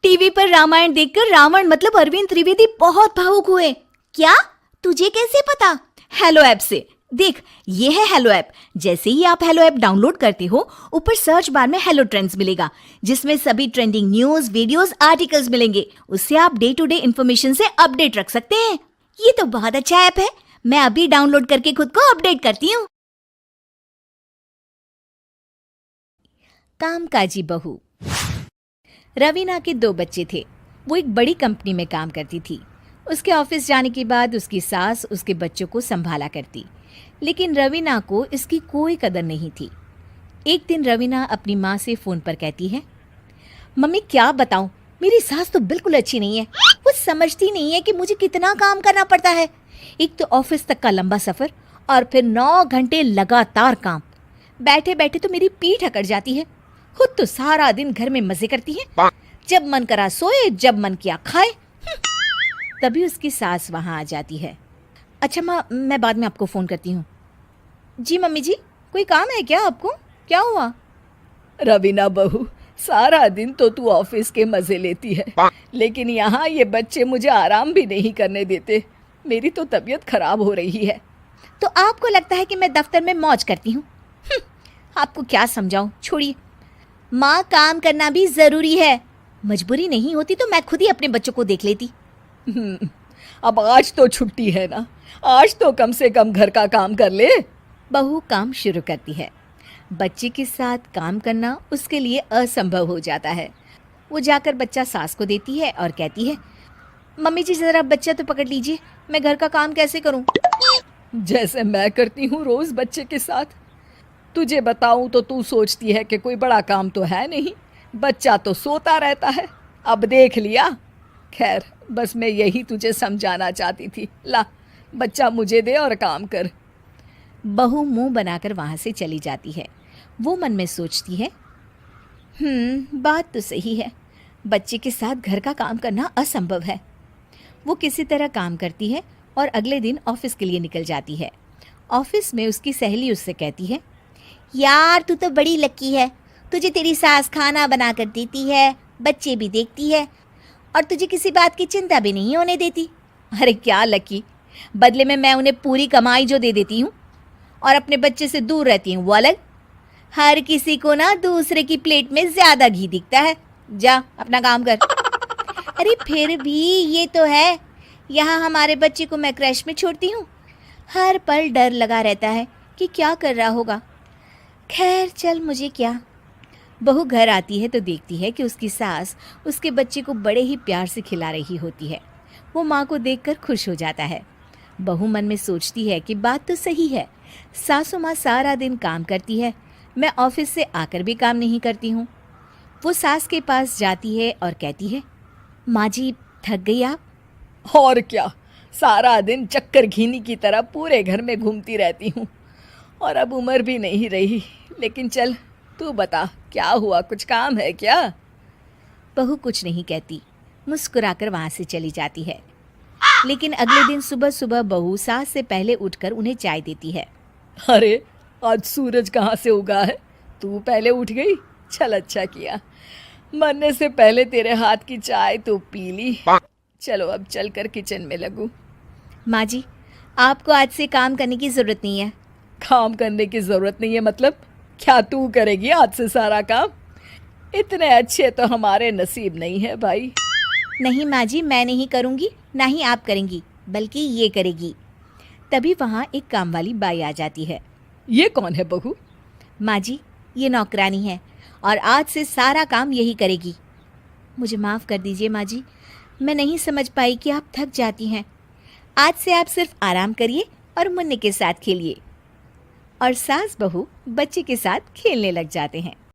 TV पर रामायण देखकर रावण मतलब अरविंद त्रिवेदी बहुत भावुक हुए। क्या? तुझे कैसे पता? हेलो ऐप से। देख, ये है हेलो ऐप। जैसे ही आप हेलो ऐप डाउनलोड करते हो, ऊपर सर्च बार में हेलो ट्रेंड्स मिलेगा, जिसमें सभी ट्रेंडिंग न्यूज, वीडियोस, आर्टिकल्स मिलेंगे। उससे आप डे टू डे इन्फॉर्मेशन से अपडेट रख सकते हैं। ये तो बहुत अच्छा ऐप है। मैं अभी डाउनलोड करके खुद को अपडेट करती हूँ। कामकाजी बहू। रवीना के 2 बच्चे थे। वो एक बड़ी कंपनी में काम करती थी। उसके ऑफिस जाने के बाद उसकी सास उसके बच्चों को संभाला करती, लेकिन रवीना को इसकी कोई कदर नहीं थी। एक दिन रवीना अपनी माँ से फ़ोन पर कहती है, मम्मी क्या बताऊं, मेरी सास तो बिल्कुल अच्छी नहीं है। वो समझती नहीं है कि मुझे कितना काम करना पड़ता है। एक तो ऑफिस तक का लंबा सफ़र और फिर 9 घंटे लगातार काम। बैठे बैठे तो मेरी पीठ अकड़ जाती है। खुद तो सारा दिन घर में मजे करती है, जब मन करा सोए, जब मन किया खाए। तभी उसकी सास वहां आ जाती है। अच्छा माँ, मैं बाद में आपको फ़ोन करती हूँ। जी मम्मी जी, कोई काम है क्या आपको? क्या हुआ? रवीना बहू, सारा दिन तो तू ऑफिस के मजे लेती है, लेकिन यहाँ ये बच्चे मुझे आराम भी नहीं करने देते। मेरी तो तबीयत खराब हो रही है। तो आपको लगता है कि मैं दफ्तर में मौज करती हूँ? आपको क्या समझाऊं, छोड़िए। माँ, काम करना भी ज़रूरी है। मजबूरी नहीं होती तो मैं खुद ही अपने बच्चों को देख लेती। अब आज तो छुट्टी है ना, आज तो कम से कम घर का काम कर ले। बहू काम शुरू करती है। बच्चे के साथ काम करना उसके लिए असंभव हो जाता है। वो जाकर बच्चा सास को देती है और कहती है, मम्मी जी ज़रा बच्चा तो पकड़ लीजिए, मैं घर का काम कैसे करूं? जैसे मैं करती हूँ रोज बच्चे के साथ। तुझे बताऊं तो तू सोचती है कि कोई बड़ा काम तो है नहीं, बच्चा तो सोता रहता है। अब देख लिया। खैर, बस मैं यही तुझे समझाना चाहती थी। ला, बच्चा मुझे दे और काम कर। बहू मुंह बनाकर वहां से चली जाती है। वो मन में सोचती है, बात तो सही है, बच्चे के साथ घर का काम करना असंभव है। वो किसी तरह काम करती है और अगले दिन ऑफिस के लिए निकल जाती है। ऑफिस में उसकी सहेली उससे कहती है, यार तू तो बड़ी लकी है, तुझे तेरी सास खाना बना कर देती है, बच्चे भी देखती है और तुझे किसी बात की चिंता भी नहीं होने देती। अरे क्या लकी, बदले में मैं उन्हें पूरी कमाई जो दे देती हूँ और अपने बच्चे से दूर रहती हूँ वो अलग। हर किसी को ना दूसरे की प्लेट में ज़्यादा घी दिखता है। जा अपना काम कर। अरे फिर भी ये तो है, यहाँ हमारे बच्चे को मैं क्रैश में छोड़ती हूँ, हर पल डर लगा रहता है कि क्या कर रहा होगा। खैर चल, मुझे क्या। बहू घर आती है तो देखती है कि उसकी सास उसके बच्चे को बड़े ही प्यार से खिला रही होती है। वो माँ को देखकर खुश हो जाता है। बहू मन में सोचती है कि बात तो सही है, सासू माँ सारा दिन काम करती है, मैं ऑफिस से आकर भी काम नहीं करती हूँ। वो सास के पास जाती है और कहती है, माँ जी थक गई आप? और क्या, सारा दिन चक्कर घीनी की तरह पूरे घर में घूमती रहती हूँ और अब उम्र भी नहीं रही। लेकिन चल, तू बता क्या हुआ, कुछ काम है क्या? बहू कुछ नहीं कहती, मुस्कुराकर वहाँ से चली जाती है। लेकिन अगले दिन सुबह सुबह बहू सास से पहले उठकर उन्हें चाय देती है। अरे, आज सूरज कहाँ से उगा है? तू पहले उठ गई? चल, अच्छा किया, मरने से पहले तेरे हाथ की चाय तो पी ली। चलो अब चलकर किचन में लगूं। माँ जी, आपको आज से काम करने की ज़रूरत नहीं है। काम करने की ज़रूरत नहीं है मतलब? क्या तू करेगी आज से सारा काम? इतने अच्छे तो हमारे नसीब नहीं है भाई। नहीं माँ जी, मैं नहीं करूँगी, ना ही आप करेंगी, बल्कि ये करेगी। तभी वहाँ एक काम वाली बाई आ जाती है। ये कौन है बहू? माँ जी, ये नौकरानी है और आज से सारा काम यही करेगी। मुझे माफ़ कर दीजिए माँ जी, मैं नहीं समझ पाई कि आप थक जाती हैं। आज से आप सिर्फ आराम करिए और मुन्ने के साथ खेलिए। और सास बहू बच्चे के साथ खेलने लग जाते हैं।